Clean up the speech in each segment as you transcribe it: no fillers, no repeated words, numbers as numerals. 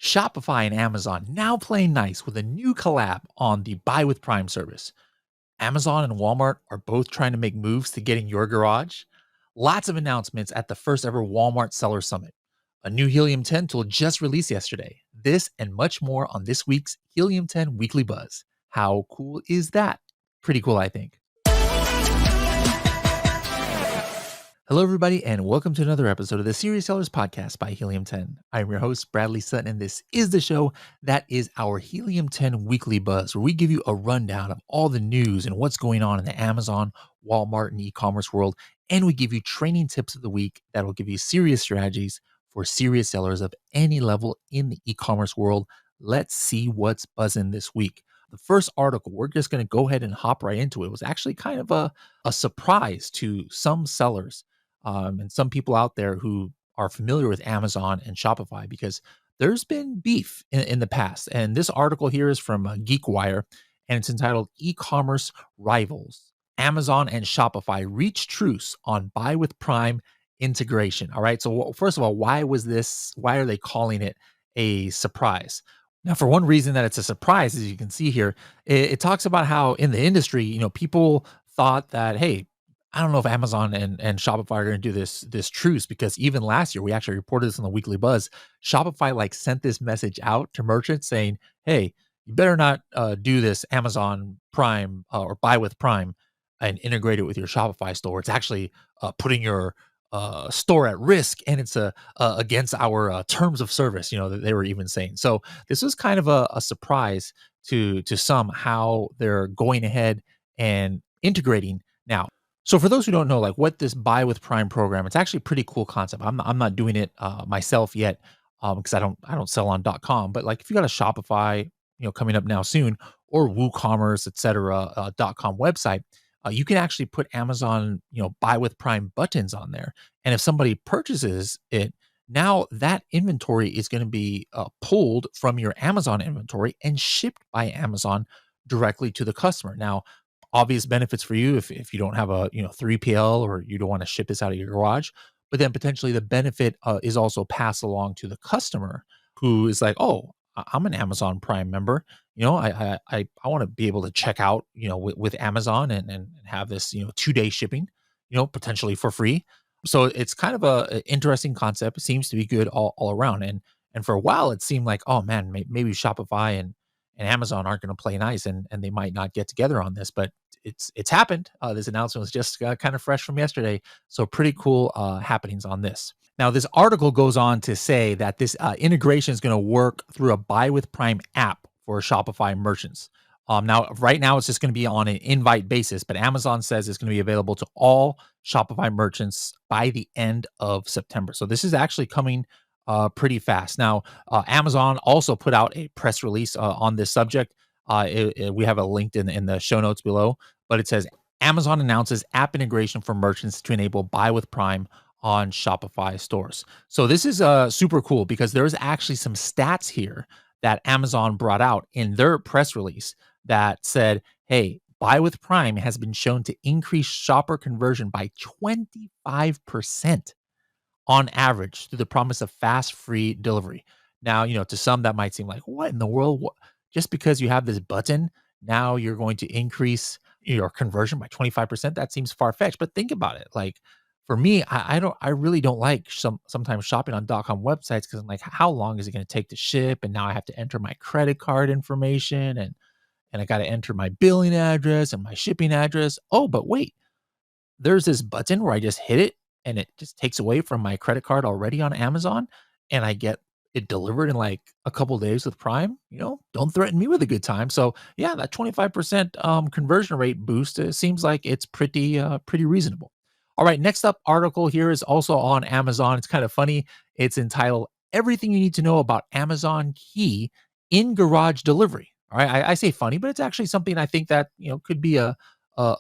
Shopify and Amazon now playing nice with a new collab on the Buy with Prime service. Amazon and Walmart are both trying to make moves to get in your garage. Lots of announcements at the first ever Walmart Seller Summit. A new Helium 10 tool just released yesterday. This and much more on this week's Helium 10 Weekly Buzz. How cool is that? Pretty cool, I think. Hello, everybody, and welcome to another episode of the Serious Sellers Podcast by Helium 10. I'm your host, Bradley Sutton, and this is the show that is our Helium 10 Weekly Buzz, where we give you a rundown of all the news and what's going on in the Amazon, Walmart, and e-commerce world, and we give you training tips of the week that will give you serious strategies for serious sellers of any level in the e-commerce world. Let's see what's buzzing this week. The first article, we're just going to go ahead and hop right into it, was actually kind of a surprise to some sellers. And some people out there who are familiar with Amazon and Shopify, because there's been beef in the past. And this article here is from GeekWire, and it's entitled E-Commerce Rivals. Amazon and Shopify reach truce on Buy with Prime integration. All right. So first of all, why are they calling it a surprise? Now, for one reason that it's a surprise, as you can see here, it talks about how in the industry, people thought that, hey, I don't know if Amazon and Shopify are going to do this truce, because even last year, we actually reported this on the Weekly Buzz. Shopify sent this message out to merchants saying, hey, you better not do this Amazon Prime or Buy with Prime and integrate it with your Shopify store. It's actually putting your store at risk, and it's against our terms of service, that they were even saying. So this was kind of a surprise to some, how they're going ahead and integrating now. So for those who don't know, what this Buy with Prime program, it's actually a pretty cool concept. I'm not doing it myself yet, because I don't sell on .com. But if you got a Shopify, coming up now soon, or WooCommerce, etc. .com website, you can actually put Amazon, Buy with Prime buttons on there. And if somebody purchases it, now that inventory is going to be pulled from your Amazon inventory and shipped by Amazon directly to the customer. Now, obvious benefits for you if you don't have a 3PL, or you don't want to ship this out of your garage. But then potentially the benefit is also passed along to the customer, who is like, oh, I'm an Amazon Prime member. I want to be able to check out with Amazon and have this 2-day shipping, potentially for free. So it's kind of a interesting concept. It seems to be good all around. And for a while it seemed like, oh man, maybe Shopify and Amazon aren't going to play nice, and they might not get together on this, but it's happened. This announcement was just kind of fresh from yesterday. So pretty cool happenings on this. Now, this article goes on to say that this integration is going to work through a Buy with Prime app for Shopify merchants. Now, right now, it's just going to be on an invite basis, but Amazon says it's going to be available to all Shopify merchants by the end of September. So this is actually coming pretty fast. Now, Amazon also put out a press release on this subject. We have a link in the show notes below, but it says Amazon announces app integration for merchants to enable Buy with Prime on Shopify stores. So this is super cool, because there's actually some stats here that Amazon brought out in their press release that said, hey, Buy with Prime has been shown to increase shopper conversion by 25% on average through the promise of fast, free delivery. Now, to some that might seem like, what in the world? Just because you have this button, now you're going to increase your conversion by 25%? That seems far-fetched, but think about it. For me, I really don't like sometimes shopping on .com websites, because I'm like, how long is it going to take to ship? And now I have to enter my credit card information, and I got to enter my billing address and my shipping address. Oh, but wait, there's this button where I just hit it, and it just takes away from my credit card already on Amazon, and I get it delivered in a couple of days with Prime. Don't threaten me with a good time. So yeah, that 25% conversion rate boost seems like it's pretty reasonable. All right, next up article here is also on Amazon. It's kind of funny. It's entitled Everything You Need to Know About Amazon Key in Garage Delivery. All right, I say funny, but it's actually something I think that could be a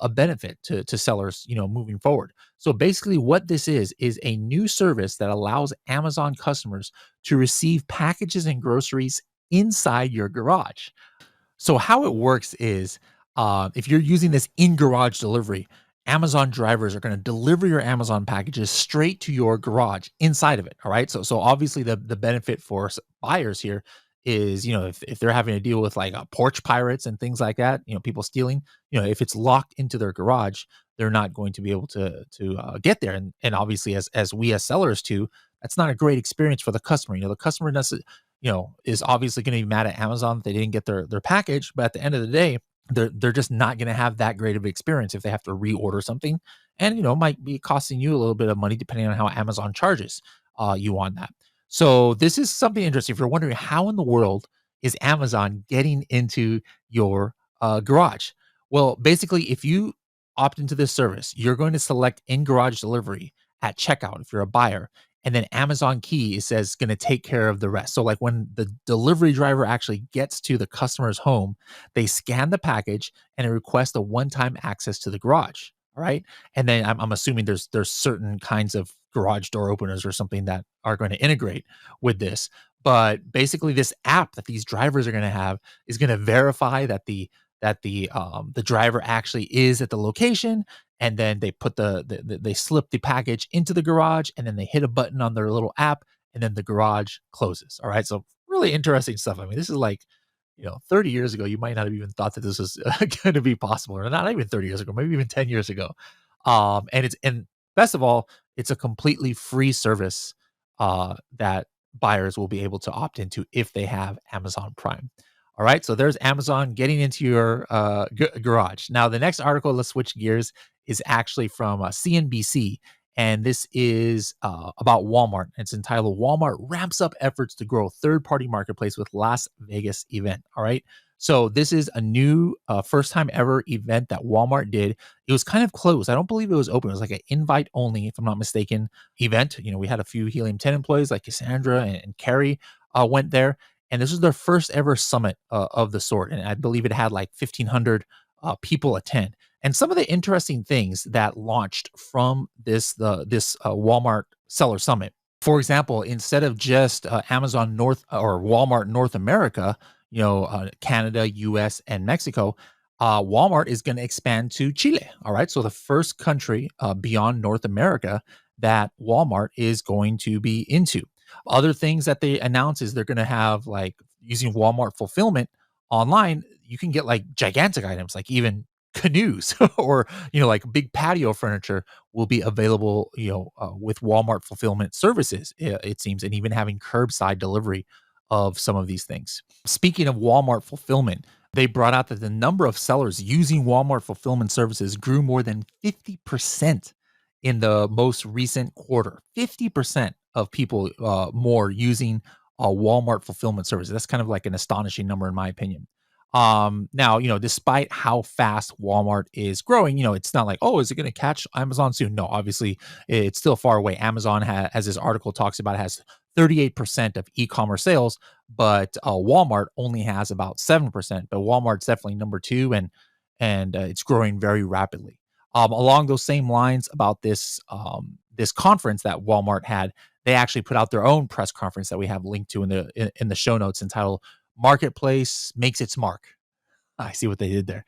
benefit to sellers, moving forward. So basically what this is a new service that allows Amazon customers to receive packages and groceries inside your garage. So how it works is, if you're using this in-garage delivery, Amazon drivers are going to deliver your Amazon packages straight to your garage inside of it. All right. So obviously the benefit for buyers here is, if they're having to deal with like porch pirates and things like that, people stealing, if it's locked into their garage, they're not going to be able to get there. And obviously, as we as sellers too, that's not a great experience for the customer. The customer doesn't, is obviously going to be mad at Amazon that they didn't get their package, but at the end of the day, they're just not going to have that great of experience if they have to reorder something, and might be costing you a little bit of money depending on how Amazon charges you on that. So this is something interesting. If you're wondering how in the world is Amazon getting into your garage, well, basically, if you opt into this service, you're going to select in garage delivery at checkout if you're a buyer, and then Amazon Key it says going to take care of the rest. So like when the delivery driver actually gets to the customer's home, they scan the package and it requests a one-time access to the garage. All right. And then I'm assuming there's certain kinds of garage door openers or something that are going to integrate with this. But basically, this app that these drivers are going to have is going to verify that the driver actually is at the location, and then they put they slip the package into the garage, and then they hit a button on their little app, and then the garage closes. All right, so really interesting stuff. I mean, this is like 30 years ago, you might not have even thought that this was going to be possible, or not even 30 years ago, maybe even 10 years ago. And best of all, it's a completely free service that buyers will be able to opt into if they have Amazon Prime. All right, so there's Amazon getting into your garage. Now, the next article, let's switch gears, is actually from CNBC, and this is about Walmart. It's entitled "Walmart Ramps Up Efforts to Grow Third-Party Marketplace with Las Vegas Event." All right, so this is a new first time ever event that Walmart did. It was kind of closed. I don't believe it was open. It was like an invite only, if I'm not mistaken, event. We had a few Helium 10 employees like Cassandra and Carrie went there, and this was their first ever summit of the sort. And I believe it had like 1,500 people attend. And some of the interesting things that launched from this Walmart Seller Summit. For example, instead of just Amazon North or Walmart North America, Canada, U.S., and Mexico, Walmart is going to expand to Chile. All right, so the first country beyond North America that Walmart is going to be into. Other things that they announce is they're going to have, like, using Walmart fulfillment online, you can get like gigantic items, like even canoes or like big patio furniture will be available with Walmart fulfillment services, it seems, and even having curbside delivery of some of these things. Speaking of Walmart fulfillment, they brought out that the number of sellers using Walmart fulfillment services grew more than 50% in the most recent quarter. 50% of people more using Walmart fulfillment services. That's kind of like an astonishing number in my opinion. Now, despite how fast Walmart is growing, it's not like, oh, is it going to catch Amazon soon? No, obviously it's still far away. Amazon as this article talks about, has 38% of e-commerce sales, but Walmart only has about 7%. But Walmart's definitely number two, and it's growing very rapidly. Along those same lines about this conference that Walmart had, they actually put out their own press conference that we have linked to in the show notes, entitled "Marketplace Makes Its Mark." I see what they did there.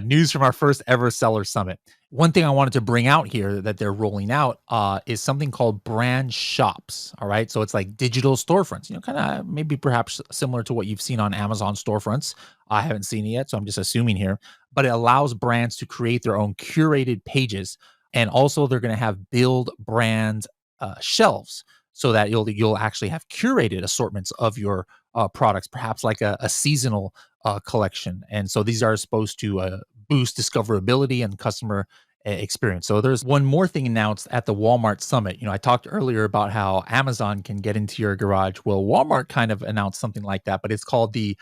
News from our first ever seller summit. One thing I wanted to bring out here that they're rolling out is something called brand shops. All right. So it's like digital storefronts, kind of maybe perhaps similar to what you've seen on Amazon storefronts. I haven't seen it yet, so I'm just assuming here. But it allows brands to create their own curated pages. And also, they're going to have build brand shelves so that you'll actually have curated assortments of your products, perhaps like a seasonal collection. And so these are supposed to boost discoverability and customer experience. So there's one more thing announced at the Walmart Summit. I talked earlier about how Amazon can get into your garage. Well, Walmart kind of announced something like that, but it's called the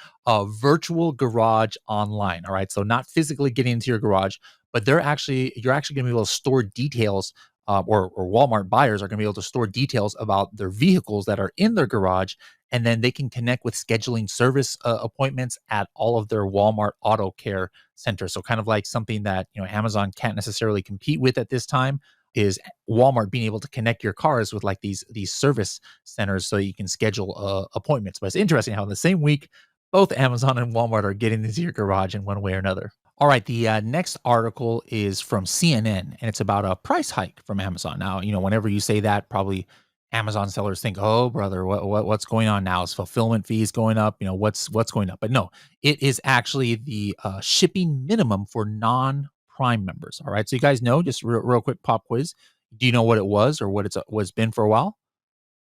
virtual garage online. All right. So not physically getting into your garage, but you're actually going to be able to store details, or Walmart buyers are going to be able to store details about their vehicles that are in their garage, and then they can connect with scheduling service appointments at all of their Walmart auto care centers. So kind of like something that Amazon can't necessarily compete with at this time is Walmart being able to connect your cars with like these service centers so you can schedule appointments. But it's interesting how in the same week Both Amazon and Walmart are getting into your garage in one way or another. All right, the next article is from CNN, and it's about a price hike from Amazon. Now, whenever you say that, probably Amazon sellers think, "Oh, brother, what's going on now? Is fulfillment fees going up? What's going up?" But no, it is actually the shipping minimum for non-Prime members. All right, so you guys know, just real quick pop quiz. Do you know what it was or what was been for a while?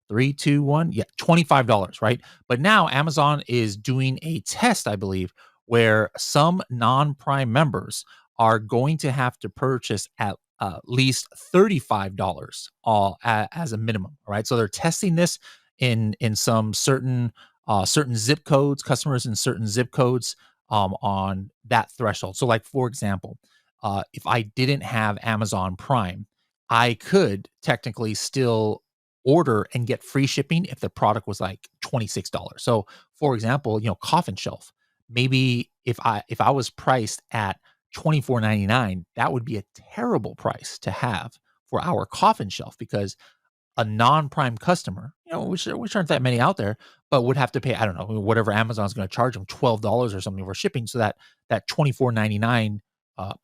3, 2, 1. Yeah, $25, right? But now Amazon is doing a test, I believe, where some non-Prime members are going to have to purchase at least $35 as a minimum. All right. So they're testing this in some certain zip codes, customers in certain zip codes on that threshold. So, like for example, if I didn't have Amazon Prime, I could technically still order and get free shipping if the product was like $26. So, for example, coffin shelf. Maybe if I was priced at 24.99, that would be a terrible price to have for our coffin shelf because a non-prime customer, which aren't that many out there, but would have to pay, I don't know, whatever Amazon's going to charge them, $12 or something for shipping. So that 24.99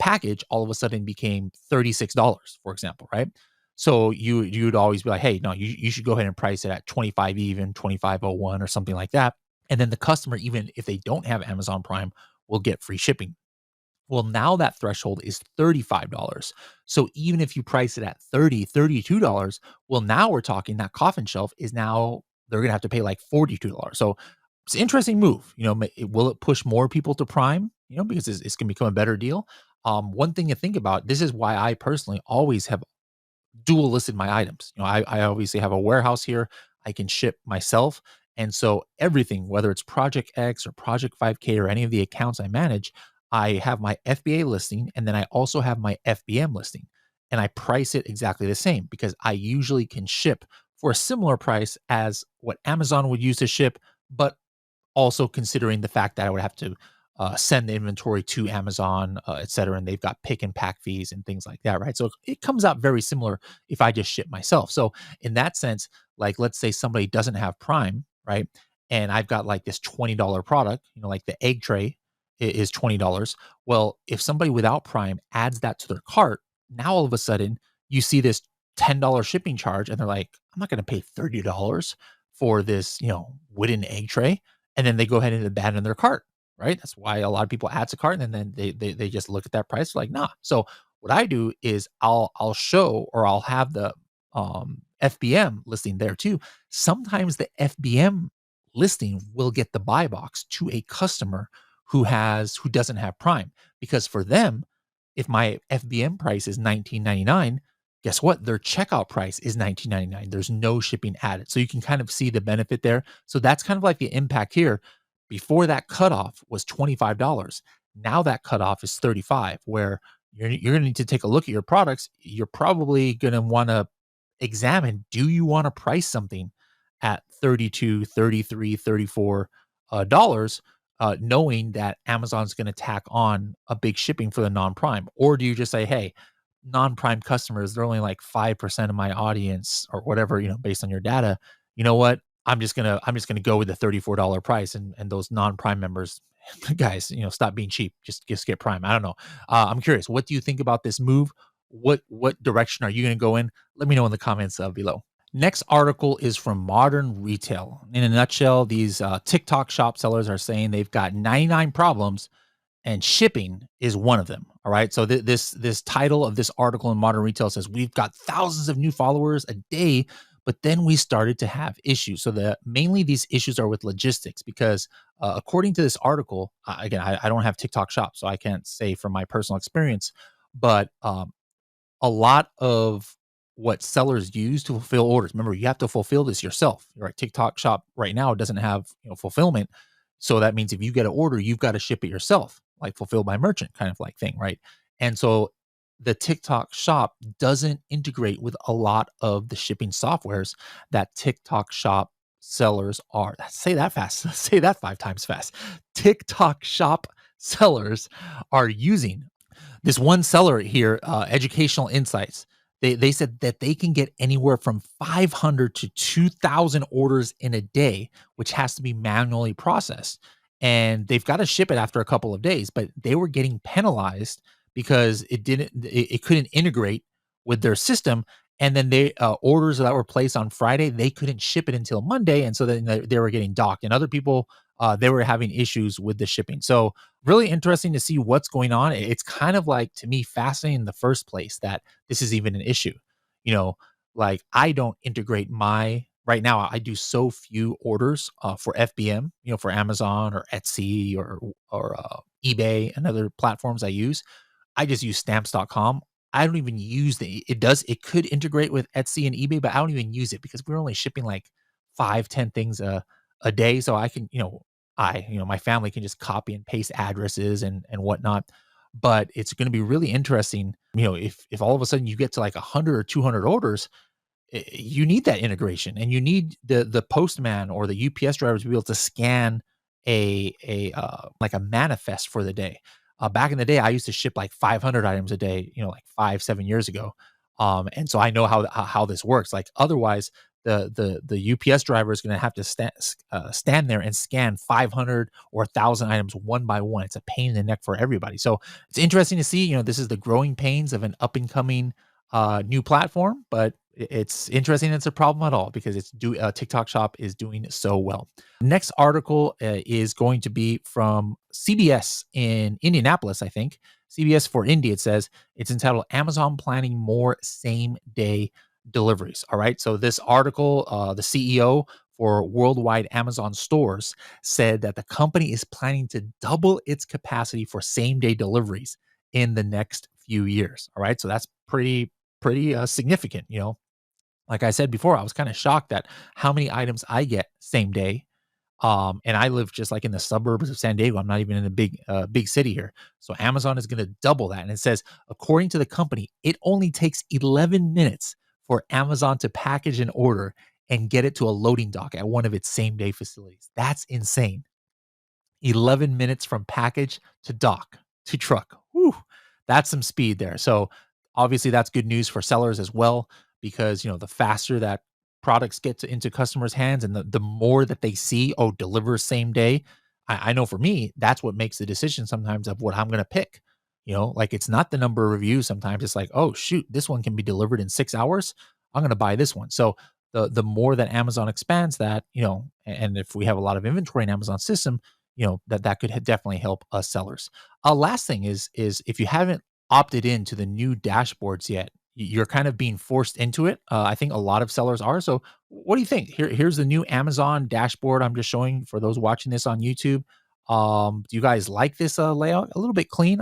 package all of a sudden became $36, for example, right? So you'd always be like, hey, no, you should go ahead and price it at 25 even, 25.01 or something like that. And then the customer, even if they don't have Amazon Prime, will get free shipping. Well, now that threshold is $35. So even if you price it at $32, well, now we're talking that coffin shelf is now they're gonna have to pay like $42. So it's an interesting move. Will it push more people to Prime? Because it's gonna become a better deal. One thing to think about, this is why I personally always have dual listed my items. I obviously have a warehouse here. I can ship myself. And so everything, whether it's Project X or Project 5K or any of the accounts I manage, I have my FBA listing and then I also have my FBM listing. And I price it exactly the same because I usually can ship for a similar price as what Amazon would use to ship, but also considering the fact that I would have to send the inventory to Amazon, et cetera, and they've got pick and pack fees and things like that, right? So it comes out very similar if I just ship myself. So in that sense, like let's say somebody doesn't have Prime, right? And I've got like this $20 product, like the egg tray is $20. Well, if somebody without Prime adds that to their cart, now all of a sudden you see this $10 shipping charge, and they're like, I'm not going to pay $30 for this, wooden egg tray, and then they go ahead and abandon their cart, right? That's why a lot of people add to cart and then they just look at that price like, nah. So what I do is I'll show or I'll have the FBM listing there too. Sometimes the FBM listing will get the buy box to a customer who doesn't have Prime because for them, if my FBM price is 19.99, guess what? Their checkout price is 19.99. There's no shipping added. So you can kind of see the benefit there. So that's kind of like the impact here. Before that cutoff was $25. Now that cutoff is 35, where you're going to need to take a look at your products. You're probably going to want to examine, do you want to price something at 32, 33, 34 dollars, knowing that Amazon's going to tack on a big shipping for the non-prime? Or do you just say, hey, non-prime customers, they're only like 5% of my audience or whatever, based on your data. You know what? I'm just gonna go with the $34 price and those non-prime members, guys, stop being cheap. Just get Prime. I don't know. I'm curious. What do you think about this move? What direction are you gonna go in? Let me know in the comments below. Next article is from Modern Retail. In a nutshell, these TikTok shop sellers are saying they've got 99 problems and shipping is one of them. All right. So this title of this article in Modern Retail says we've got thousands of new followers a day, but then we started to have issues. So mainly these issues are with logistics because according to this article, again, I don't have TikTok shop, so I can't say from my personal experience, but a lot of what sellers use to fulfill orders. Remember, you have to fulfill this yourself. Right? TikTok Shop right now doesn't have fulfillment, so that means if you get an order, you've got to ship it yourself, like fulfilled by merchant kind of like thing, right? And so the TikTok Shop doesn't integrate with a lot of the shipping softwares that TikTok Shop sellers are. Say that fast. Say that 5 times fast. TikTok Shop sellers are using. This one seller here, Educational Insights, they said that they can get anywhere from 500 to 2,000 orders in a day, which has to be manually processed. and they've got to ship it after a couple of days, but they were getting penalized because it couldn't integrate with their system. And then they orders that were placed on Friday, they couldn't ship it until Monday, and so then they were getting docked. And other people, they were having issues with the shipping. So really interesting to see what's going on. It's kind of like, to me, fascinating in the first place that this is even an issue. You know, like, I don't integrate my right now. I do so few orders for FBM, for Amazon or Etsy or eBay and other platforms I use. I just use stamps.com. I don't even use it could integrate with Etsy and eBay, but I don't even use it because we're only shipping like 5, 10 things a day. So I can, my family can just copy and paste addresses and whatnot. But it's going to be really interesting, if all of a sudden you get to like 100 or 200 orders, you need that integration, and you need the postman or the UPS driver to be able to scan like a manifest for the day. Back in the day, I used to ship like 500 items a day, like 5, 7 years ago. And so I know how this works. Like, otherwise, the UPS driver is going to have to stand there and scan 500 or 1,000 items one by one. It's a pain in the neck for everybody. So it's interesting to see. This is the growing pains of an up and coming new platform, but it's interesting. It's a problem at all because TikTok Shop is doing so well. Next article is going to be from CBS in Indianapolis, I think. CBS for Indy. It says it's entitled "Amazon Planning More Same Day Deliveries." All right. So this article, the CEO for worldwide Amazon stores said that the company is planning to double its capacity for same day deliveries in the next few years. All right. So that's pretty significant. Like I said before, I was kind of shocked at how many items I get same day. And I live just like in the suburbs of San Diego. I'm not even in a big city here. So Amazon is going to double that. And it says, according to the company, it only takes 11 minutes for Amazon to package an order and get it to a loading dock at one of its same day facilities. That's insane. 11 minutes from package to dock to truck. Whew, that's some speed there. So obviously that's good news for sellers as well, because the faster that products get into customers' hands, and the more that they see, oh, deliver same day. I know for me, that's what makes the decision sometimes of what I'm going to pick. Like, it's not the number of reviews. Sometimes it's like, oh shoot, this one can be delivered in 6 hours. I'm going to buy this one. So the more that Amazon expands that, and if we have a lot of inventory in Amazon system, that could definitely help us sellers. Last thing is if you haven't opted into the new dashboards yet, you're kind of being forced into it. I think a lot of sellers are. So what do you think? Here's the new Amazon dashboard I'm just showing for those watching this on YouTube. Do you guys like this layout? A little bit clean.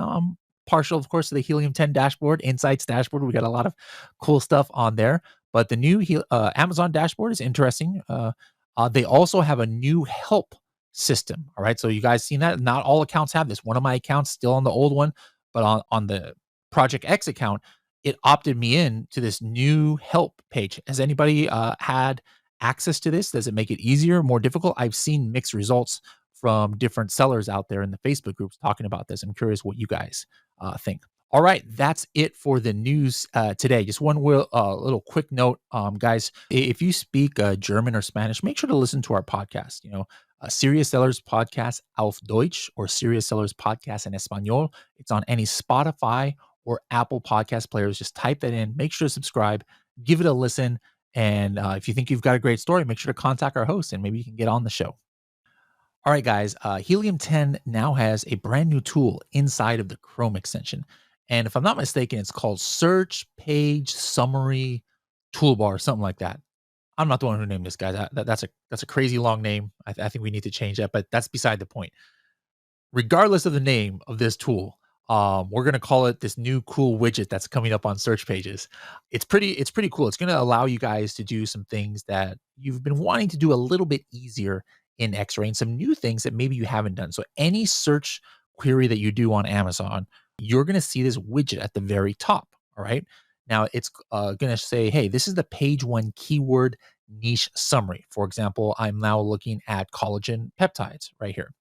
Partial, of course, to the Helium 10 dashboard, Insights dashboard. We got a lot of cool stuff on there. But the new Amazon dashboard is interesting. They also have a new help system. All right. So you guys seen that? Not all accounts have this. One of my accounts still on the old one, but on the Project X account, it opted me in to this new help page. Has anybody had access to this? Does it make it easier, more difficult? I've seen mixed results from different sellers out there in the Facebook groups talking about this. I'm curious what you guys think. All right, that's it for the news today. Just one little quick note, guys. If you speak German or Spanish, make sure to listen to our podcast. Serious Sellers Podcast auf Deutsch, or Serious Sellers Podcast en Español. It's on any Spotify or Apple podcast players. Just type that in. Make sure to subscribe. Give it a listen. And if you think you've got a great story, make sure to contact our host and maybe you can get on the show. All right, guys. Helium 10 now has a brand new tool inside of the Chrome extension. And if I'm not mistaken, it's called Search Page Summary Toolbar or something like that. I'm not the one who named this, guys. That's a crazy long name. I think we need to change that, but that's beside the point. Regardless of the name of this tool, we're gonna call it this new cool widget that's coming up on search pages. It's pretty cool. It's gonna allow you guys to do some things that you've been wanting to do a little bit easier in X-Ray, and some new things that maybe you haven't done. So any search query that you do on Amazon, you're gonna see this widget at the very top. All right. Now it's gonna say, hey, this is the page one keyword niche summary. For example, I'm now looking at collagen peptides right here.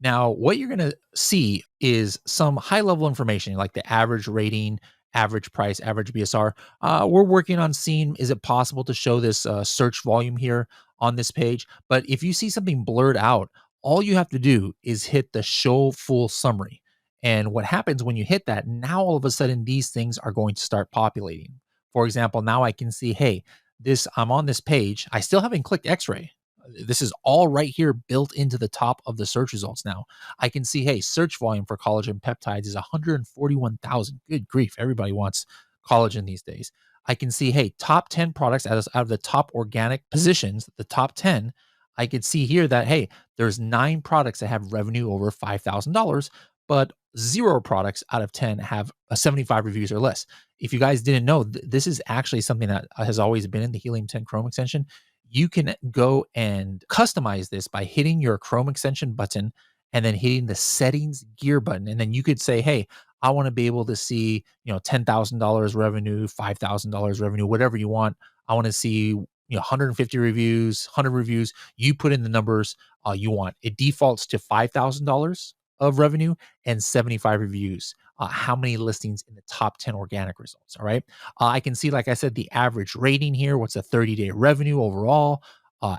Now, what you're going to see is some high level information like the average rating, average price, average BSR. We're working on seeing, is it possible to show this search volume here on this page? But if you see something blurred out, all you have to do is hit the show full summary. And what happens when you hit that, now all of a sudden these things are going to start populating. For example, now I can see, hey, this I'm on this page. I still haven't clicked X-ray. This is all right here built into the top of the search results now. I can see, hey, search volume for collagen peptides is 141,000. Good grief. Everybody wants collagen these days. I can see, hey, top 10 products out of the top organic positions, the top 10. I could see here that, hey, there's 9 products that have revenue over $5,000, but 0 products out of 10 have 75 reviews or less. If you guys didn't know, this is actually something that has always been in the Helium 10 Chrome extension. You can go and customize this by hitting your Chrome extension button and then hitting the settings gear button. And then you could say, hey, I want to be able to see, $10,000 revenue, $5,000 revenue, whatever you want. I want to see, 150 reviews, 100 reviews. You put in the numbers you want. It defaults to $5,000 of revenue and 75 reviews. How many listings in the top 10 organic results? All right. I can see, like I said, the average rating here. What's a 30-day revenue overall?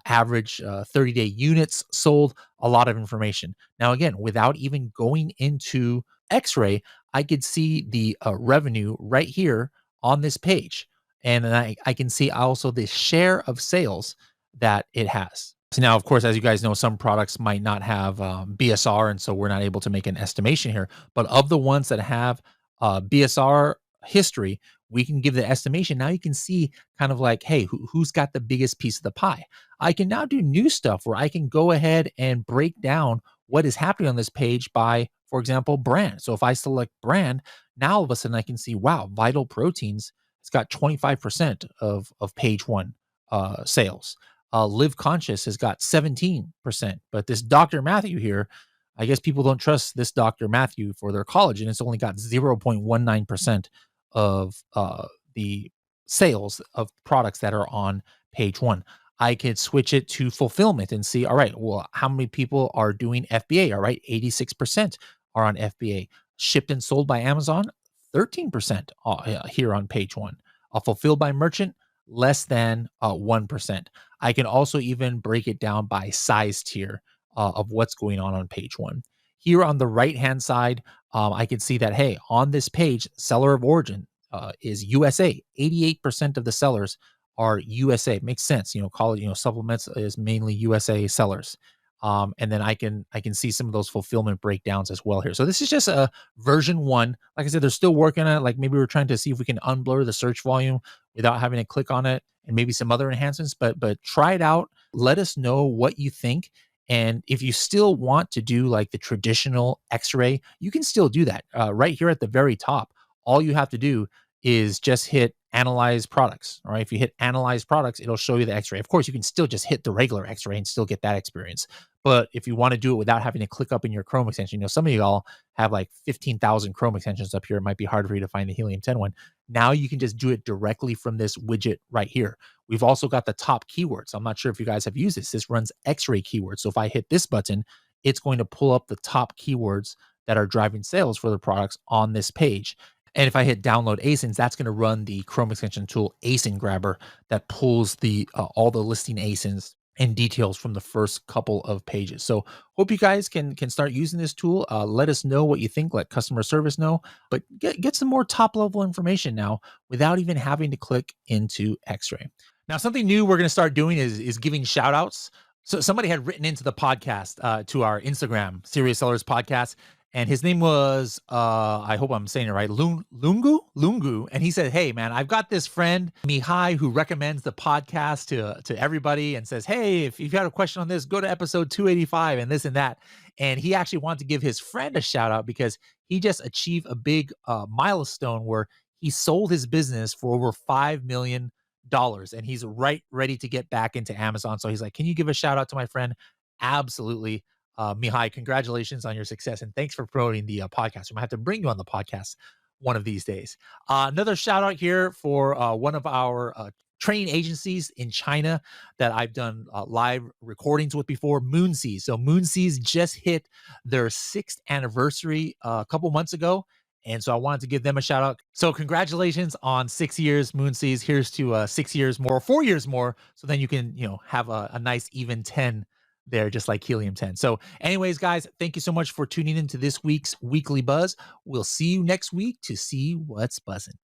Average 30-day units sold. A lot of information. Now, again, without even going into X-ray, I could see the revenue right here on this page. And then I can see also the share of sales that it has. So now, of course, as you guys know, some products might not have BSR, and so we're not able to make an estimation here. But of the ones that have BSR history, we can give the estimation. Now you can see kind of like, hey, who's got the biggest piece of the pie? I can now do new stuff where I can go ahead and break down what is happening on this page by, for example, brand. So if I select brand, now all of a sudden I can see, wow, Vital Proteins, it's got 25% of page one sales. Live Conscious has got 17%. But this Dr. Matthew here, I guess people don't trust this Dr. Matthew for their collagen. It's only got 0.19% of the sales of products that are on page one. I could switch it to fulfillment and see, all right, well, how many people are doing FBA? All right, 86% are on FBA. Shipped and sold by Amazon, 13% here on page one. Fulfilled by merchant, less than 1%. I can also even break it down by size tier of what's going on page one. Here on the right-hand side, I can see that, hey, on this page, seller of origin is USA. 88% of the sellers are USA. Makes sense. Supplements is mainly USA sellers. And then I can see some of those fulfillment breakdowns as well here. So this is just a version 1. Like I said, they're still working on it. Like maybe we're trying to see if we can unblur the search volume without having to click on it, and maybe some other enhancements. But try it out. Let us know what you think. And if you still want to do like the traditional X-ray, you can still do that. Right here at the very top, all you have to do is just hit analyze products. All right. If you hit analyze products, it'll show you the X-ray. Of course, you can still just hit the regular X-ray and still get that experience. But if you want to do it without having to click up in your Chrome extension, some of y'all have like 15,000 Chrome extensions up here. It might be hard for you to find the Helium 10 one. Now you can just do it directly from this widget right here. We've also got the top keywords. I'm not sure if you guys have used this. This runs X-ray keywords. So if I hit this button, it's going to pull up the top keywords that are driving sales for the products on this page. And if I hit download ASINs, that's going to run the Chrome extension tool ASIN grabber that pulls the all the listing ASINs and details from the first couple of pages. So hope you guys can start using this tool. Let us know what you think. Let customer service know. But get some more top level information now without even having to click into X-ray. Now, something new we're going to start doing is giving shout outs. So somebody had written into the podcast to our Instagram, Serious Sellers Podcast, and his name was, I hope I'm saying it right, Lungu. And he said, hey, man, I've got this friend, Mihai, who recommends the podcast to everybody and says, hey, if you've got a question on this, go to episode 285 and this and that. And he actually wanted to give his friend a shout out because he just achieved a big milestone where he sold his business for over $5 million. And he's ready to get back into Amazon. So he's like, can you give a shout out to my friend? Absolutely. Mihai, congratulations on your success, and thanks for promoting the podcast. We might have to bring you on the podcast one of these days. Another shout out here for one of our training agencies in China that I've done live recordings with before, Moonseas. So Moonseas just hit their 6th anniversary a couple months ago. And so I wanted to give them a shout out. So congratulations on 6 years, Moonseas. Here's to 6 years more, 4 years more. So then you can, have a nice even 10 They're just like Helium 10. So, anyways, guys, thank you so much for tuning into this week's Weekly Buzz. We'll see you next week to see what's buzzing.